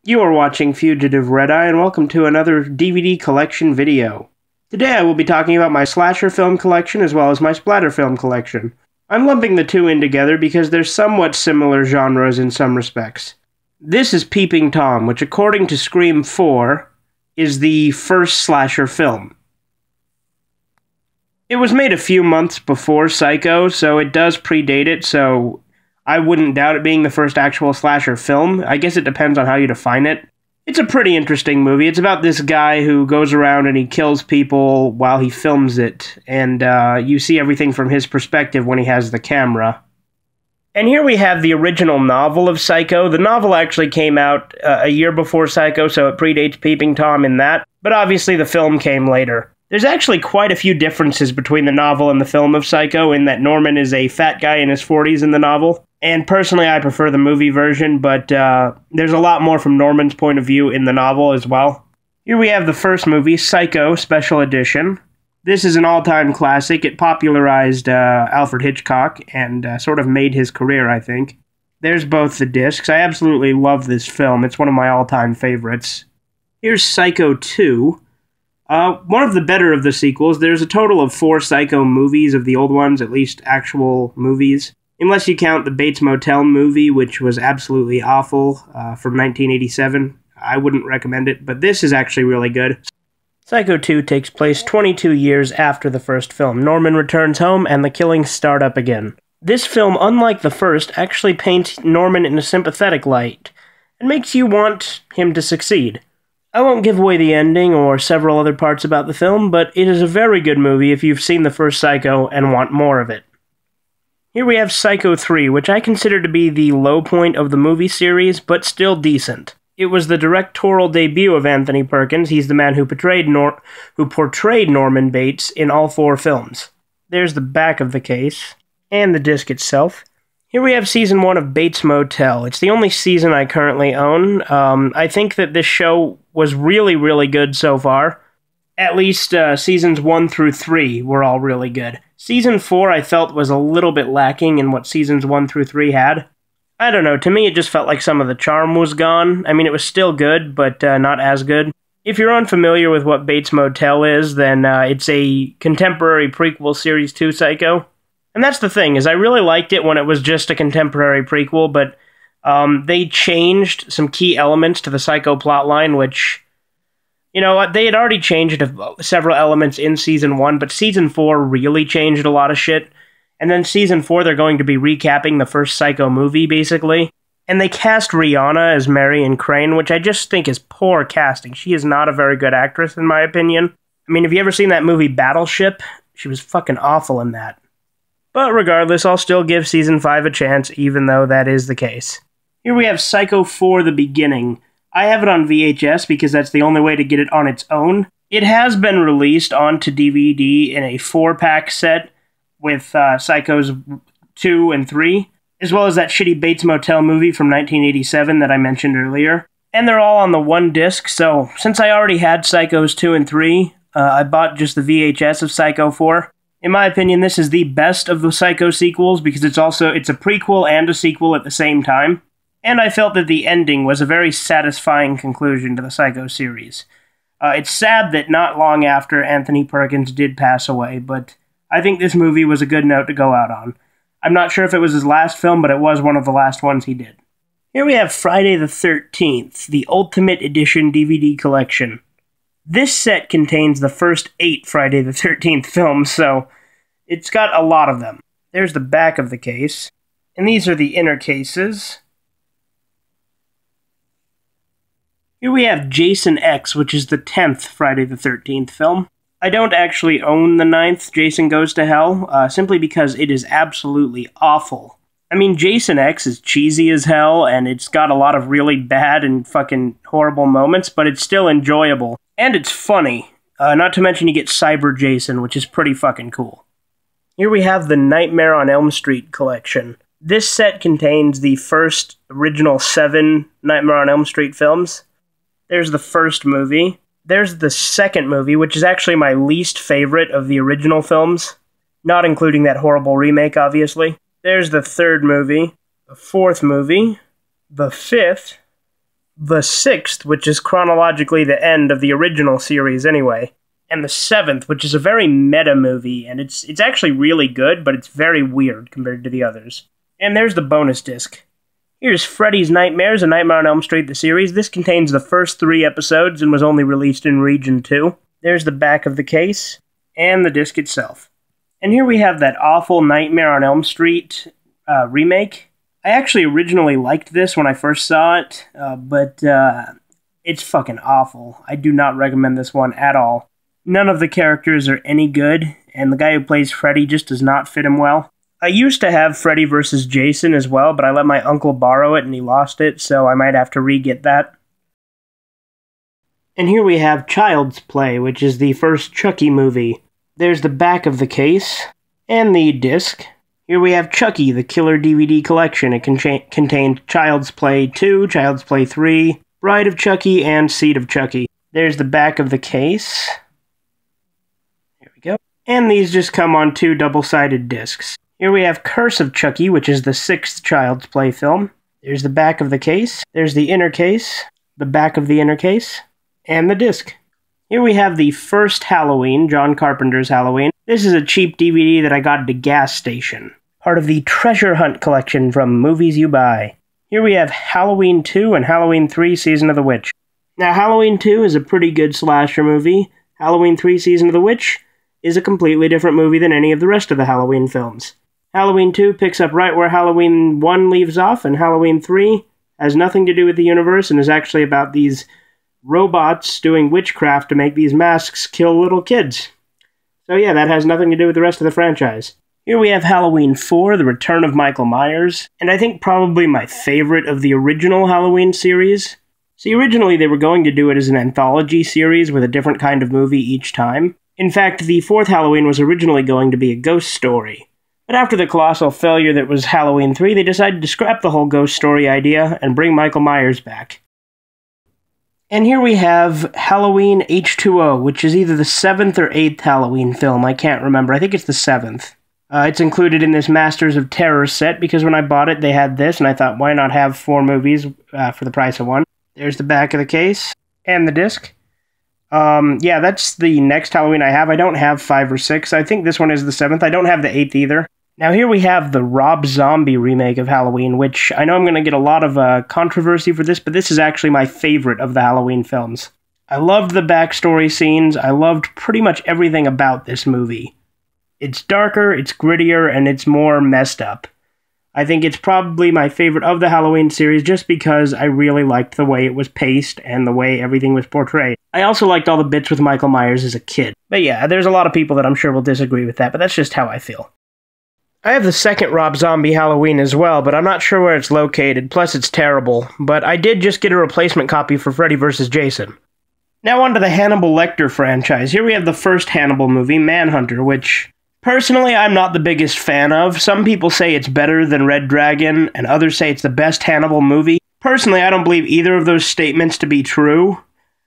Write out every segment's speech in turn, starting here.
You are watching Fugitive Red-Eye, and welcome to another DVD collection video. Today I will be talking about my slasher film collection as well as my splatter film collection. I'm lumping the two in together because they're somewhat similar genres in some respects. This is Peeping Tom, which according to Scream 4, is the first slasher film. It was made a few months before Psycho, so it does predate it, so I wouldn't doubt it being the first actual slasher film. I guess it depends on how you define it. It's a pretty interesting movie. It's about this guy who goes around and he kills people while he films it, and you see everything from his perspective when he has the camera. And here we have the original novel of Psycho. The novel actually came out a year before Psycho, so it predates Peeping Tom in that, but obviously the film came later. There's actually quite a few differences between the novel and the film of Psycho, in that Norman is a fat guy in his 40s in the novel. And personally, I prefer the movie version, but there's a lot more from Norman's point of view in the novel as well. Here we have the first movie, Psycho Special Edition. This is an all-time classic. It popularized Alfred Hitchcock and sort of made his career, I think. There's both the discs. I absolutely love this film. It's one of my all-time favorites. Here's Psycho 2. One of the better of the sequels. There's a total of 4 Psycho movies of the old ones, at least actual movies. Unless you count the Bates Motel movie, which was absolutely awful, from 1987. I wouldn't recommend it, but this is actually really good. Psycho 2 takes place 22 years after the first film. Norman returns home, and the killings start up again. This film, unlike the first, actually paints Norman in a sympathetic light, and makes you want him to succeed. I won't give away the ending or several other parts about the film, but it is a very good movie if you've seen the first Psycho and want more of it. Here we have Psycho 3, which I consider to be the low point of the movie series, but still decent. It was the directorial debut of Anthony Perkins. He's the man who portrayed Norman Bates in all 4 films. There's the back of the case, and the disc itself. Here we have Season 1 of Bates Motel. It's the only season I currently own. I think that this show was really, really good so far. At least Seasons 1 through 3 were all really good. Season 4 I felt was a little bit lacking in what Seasons 1 through 3 had. I don't know, to me it just felt like some of the charm was gone. I mean, it was still good, but not as good. If you're unfamiliar with what Bates Motel is, then it's a contemporary prequel series to Psycho. And that's the thing, is I really liked it when it was just a contemporary prequel, but they changed some key elements to the Psycho plotline, which, you know, they had already changed several elements in Season 1, but Season 4 really changed a lot of shit. And then Season 4, they're going to be recapping the first Psycho movie, basically. And they cast Rihanna as Marion Crane, which I just think is poor casting. She is not a very good actress, in my opinion. I mean, have you ever seen that movie Battleship? She was fucking awful in that. But regardless, I'll still give Season 5 a chance, even though that is the case. Here we have Psycho 4: The Beginning. I have it on VHS because that's the only way to get it on its own. It has been released onto DVD in a 4-pack set with Psychos 2 and 3, as well as that shitty Bates Motel movie from 1987 that I mentioned earlier. And they're all on the one disc, so since I already had Psychos 2 and 3, I bought just the VHS of Psycho 4. In my opinion, this is the best of the Psycho sequels because it's a prequel and a sequel at the same time. And I felt that the ending was a very satisfying conclusion to the Psycho series. It's sad that not long after Anthony Perkins did pass away, but I think this movie was a good note to go out on. I'm not sure if it was his last film, but it was one of the last ones he did. Here we have Friday the 13th, the Ultimate Edition DVD collection. This set contains the first 8 Friday the 13th films, so it's got a lot of them. There's the back of the case, and these are the inner cases. Here we have Jason X, which is the 10th Friday the 13th film. I don't actually own the 9th, Jason Goes to Hell, simply because it is absolutely awful. I mean, Jason X is cheesy as hell, and it's got a lot of really bad and fucking horrible moments, but it's still enjoyable. And it's funny. Not to mention you get Cyber Jason, which is pretty fucking cool. Here we have the Nightmare on Elm Street collection. This set contains the first original 7 Nightmare on Elm Street films. There's the first movie. There's the second movie, which is actually my least favorite of the original films. Not including that horrible remake, obviously. There's the third movie. The fourth movie. The fifth. the 6th, which is chronologically the end of the original series anyway, and the 7th, which is a very meta movie, and it's actually really good, but it's very weird compared to the others. And there's the bonus disc. Here's Freddy's Nightmares, A Nightmare on Elm Street, the series. This contains the first 3 episodes and was only released in Region 2. There's the back of the case, and the disc itself. And here we have that awful Nightmare on Elm Street remake. I actually originally liked this when I first saw it, but it's fucking awful. I do not recommend this one at all. None of the characters are any good, and the guy who plays Freddy just does not fit him well. I used to have Freddy vs. Jason as well, but I let my uncle borrow it and he lost it, so I might have to re-get that. And here we have Child's Play, which is the first Chucky movie. There's the back of the case, and the disc. Here we have Chucky, the Killer DVD collection. It contained Child's Play 2, Child's Play 3, Bride of Chucky, and Seed of Chucky. There's the back of the case. Here we go. And these just come on 2 double-sided discs. Here we have Curse of Chucky, which is the 6th Child's Play film. There's the back of the case. There's the inner case, the back of the inner case, and the disc. Here we have the first Halloween, John Carpenter's Halloween. This is a cheap DVD that I got at a gas station. Part of the Treasure Hunt collection from Movies You Buy. Here we have Halloween 2 and Halloween 3 Season of the Witch. Now, Halloween 2 is a pretty good slasher movie. Halloween 3 Season of the Witch is a completely different movie than any of the rest of the Halloween films. Halloween 2 picks up right where Halloween 1 leaves off, and Halloween 3 has nothing to do with the universe and is actually about these robots doing witchcraft to make these masks kill little kids. So yeah, that has nothing to do with the rest of the franchise. Here we have Halloween 4, The Return of Michael Myers, and I think probably my favorite of the original Halloween series. See, originally they were going to do it as an anthology series with a different kind of movie each time. In fact, the 4th Halloween was originally going to be a ghost story. But after the colossal failure that was Halloween 3, they decided to scrap the whole ghost story idea and bring Michael Myers back. And here we have Halloween H2O, which is either the 7th or 8th Halloween film. I can't remember. I think it's the 7th. It's included in this Masters of Terror set, because when I bought it, they had this, and I thought, why not have 4 movies for the price of one? There's the back of the case, and the disc. Yeah, that's the next Halloween I have. I don't have 5 or 6. I think this one is the 7th. I don't have the 8th either. Now here we have the Rob Zombie remake of Halloween, which I know I'm going to get a lot of controversy for this, but this is actually my favorite of the Halloween films. I loved the backstory scenes. I loved pretty much everything about this movie. It's darker, it's grittier, and it's more messed up. I think it's probably my favorite of the Halloween series just because I really liked the way it was paced and the way everything was portrayed. I also liked all the bits with Michael Myers as a kid. But yeah, there's a lot of people that I'm sure will disagree with that, but that's just how I feel. I have the second Rob Zombie Halloween as well, but I'm not sure where it's located, plus it's terrible. But I did just get a replacement copy for Freddy vs. Jason. Now on to the Hannibal Lecter franchise. Here we have the first Hannibal movie, Manhunter, which personally I'm not the biggest fan of. Some people say it's better than Red Dragon, and others say it's the best Hannibal movie. Personally, I don't believe either of those statements to be true.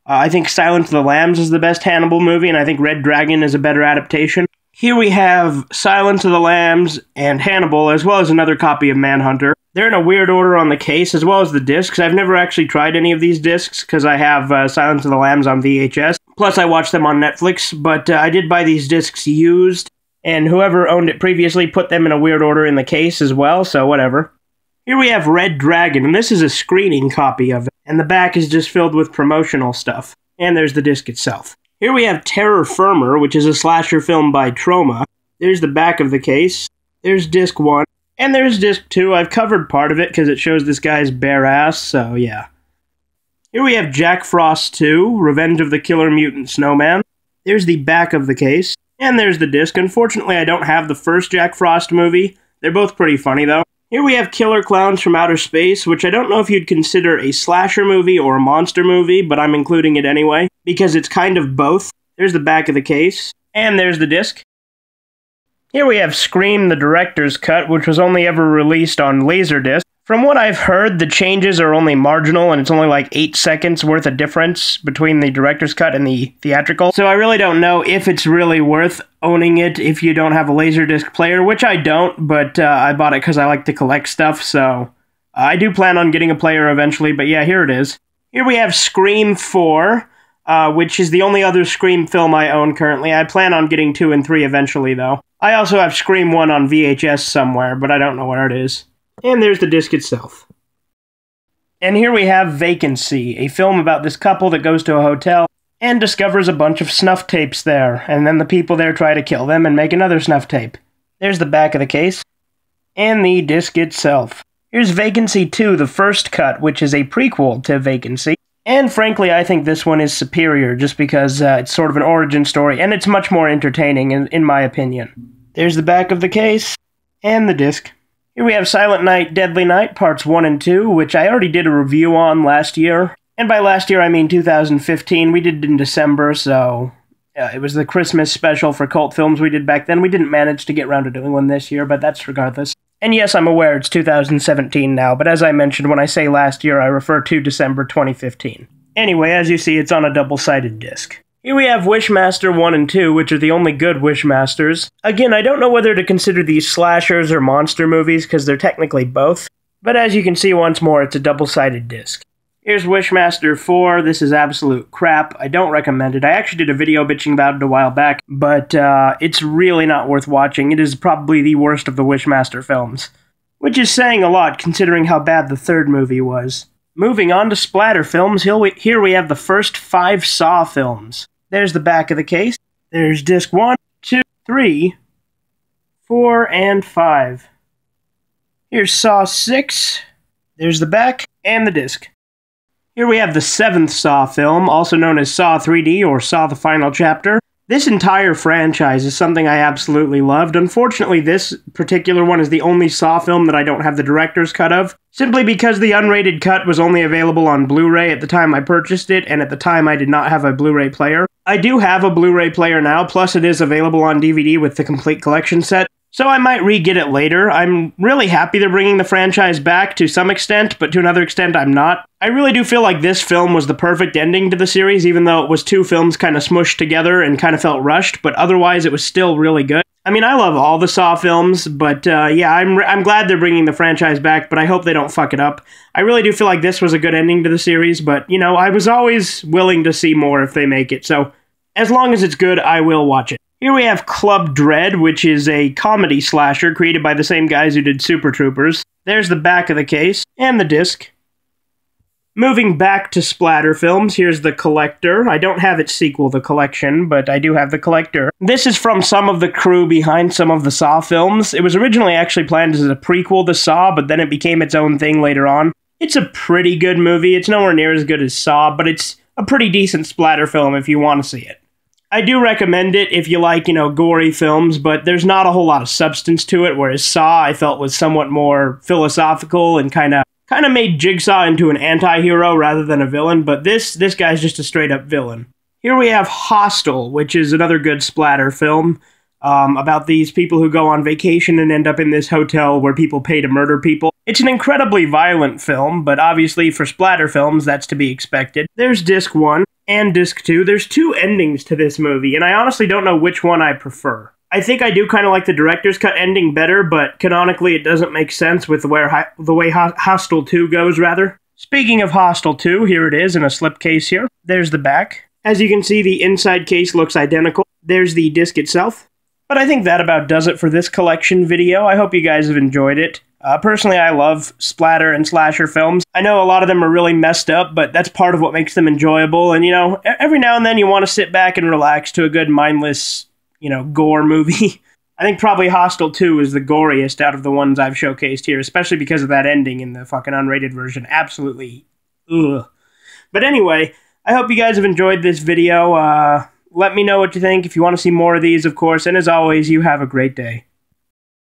I think Silence of the Lambs is the best Hannibal movie, and I think Red Dragon is a better adaptation. Here we have Silence of the Lambs and Hannibal, as well as another copy of Manhunter. They're in a weird order on the case, as well as the discs. I've never actually tried any of these discs, because I have Silence of the Lambs on VHS. Plus, I watched them on Netflix, but I did buy these discs used, and whoever owned it previously put them in a weird order in the case as well, so whatever. Here we have Red Dragon, and this is a screening copy of it, and the back is just filled with promotional stuff. And there's the disc itself. Here we have Terror Firmer, which is a slasher film by Troma. There's the back of the case. There's disc 1. And there's disc 2. I've covered part of it because it shows this guy's bare ass, so yeah. Here we have Jack Frost 2, Revenge of the Killer Mutant Snowman. There's the back of the case. And there's the disc. Unfortunately, I don't have the first Jack Frost movie. They're both pretty funny, though. Here we have Killer Clowns from Outer Space, which I don't know if you'd consider a slasher movie or a monster movie, but I'm including it anyway, because it's kind of both. There's the back of the case, and there's the disc. Here we have Scream, the director's cut, which was only ever released on Laserdisc. From what I've heard, the changes are only marginal, and it's only like 8 seconds worth of difference between the director's cut and the theatrical. So I really don't know if it's really worth owning it if you don't have a Laserdisc player, which I don't, but I bought it because I like to collect stuff, so I do plan on getting a player eventually, but yeah, here it is. Here we have Scream 4, which is the only other Scream film I own currently. I plan on getting 2 and 3 eventually, though. I also have Scream 1 on VHS somewhere, but I don't know where it is. And there's the disc itself. And here we have Vacancy, a film about this couple that goes to a hotel and discovers a bunch of snuff tapes there, and then the people there try to kill them and make another snuff tape. There's the back of the case, and the disc itself. Here's Vacancy 2, the first cut, which is a prequel to Vacancy. And frankly, I think this one is superior, just because it's sort of an origin story, and it's much more entertaining, in my opinion. There's the back of the case, and the disc. Here we have Silent Night, Deadly Night, Parts 1 and 2, which I already did a review on last year. And by last year, I mean 2015. We did it in December, so it was the Christmas special for cult films we did back then. We didn't manage to get around to doing one this year, but that's regardless. And yes, I'm aware it's 2017 now, but as I mentioned, when I say last year, I refer to December 2015. Anyway, as you see, it's on a double-sided disc. Here we have Wishmaster 1 and 2, which are the only good Wishmasters. Again, I don't know whether to consider these slashers or monster movies, because they're technically both. But as you can see once more, it's a double-sided disc. Here's Wishmaster 4. This is absolute crap. I don't recommend it. I actually did a video bitching about it a while back, but it's really not worth watching. It is probably the worst of the Wishmaster films, which is saying a lot considering how bad the third movie was. Moving on to Splatter films, here we have the first 5 Saw films. There's the back of the case. There's disc 1, 2, 3, 4, and 5. Here's Saw 6. There's the back and the disc. Here we have the 7th Saw film, also known as Saw 3D or Saw the Final Chapter. This entire franchise is something I absolutely loved. Unfortunately, this particular one is the only Saw film that I don't have the director's cut of, simply because the unrated cut was only available on Blu-ray at the time I purchased it, and at the time I did not have a Blu-ray player. I do have a Blu-ray player now, plus it is available on DVD with the complete collection set, so I might re-get it later. I'm really happy they're bringing the franchise back to some extent, but to another extent I'm not. I really do feel like this film was the perfect ending to the series, even though it was 2 films kind of smushed together and kind of felt rushed, but otherwise it was still really good. I mean, I love all the Saw films, but yeah, I'm glad they're bringing the franchise back, but I hope they don't fuck it up. I really do feel like this was a good ending to the series, but, you know, I was always willing to see more if they make it, so as long as it's good, I will watch it. Here we have Club Dread, which is a comedy slasher created by the same guys who did Super Troopers. There's the back of the case, and the disc. Moving back to Splatter films, here's The Collector. I don't have its sequel, The Collection, but I do have The Collector. This is from some of the crew behind some of the Saw films. It was originally actually planned as a prequel to Saw, but then it became its own thing later on. It's a pretty good movie. It's nowhere near as good as Saw, but it's a pretty decent splatter film if you want to see it. I do recommend it if you like, you know, gory films, but there's not a whole lot of substance to it, whereas Saw, I felt, was somewhat more philosophical and kind of made Jigsaw into an anti-hero rather than a villain, but this guy's just a straight-up villain. Here we have Hostel, which is another good splatter film about these people who go on vacation and end up in this hotel where people pay to murder people. It's an incredibly violent film, but obviously for splatter films, that's to be expected. There's disc 1 and disc 2. There's 2 endings to this movie, and I honestly don't know which one I prefer. I think I do kind of like the director's cut ending better, but canonically it doesn't make sense with the way Hostel 2 goes, rather. Speaking of Hostel 2, here it is in a slipcase here. There's the back. As you can see, the inside case looks identical. There's the disc itself. But I think that about does it for this collection video. I hope you guys have enjoyed it. Personally, I love splatter and slasher films. I know a lot of them are really messed up, but that's part of what makes them enjoyable. And, you know, every now and then you want to sit back and relax to a good mindless, you know, gore movie. I think probably Hostel 2 is the goriest out of the ones I've showcased here, especially because of that ending in the fucking unrated version. Absolutely. Ugh. But anyway, I hope you guys have enjoyed this video. Let me know what you think if you want to see more of these, of course. And as always, you have a great day.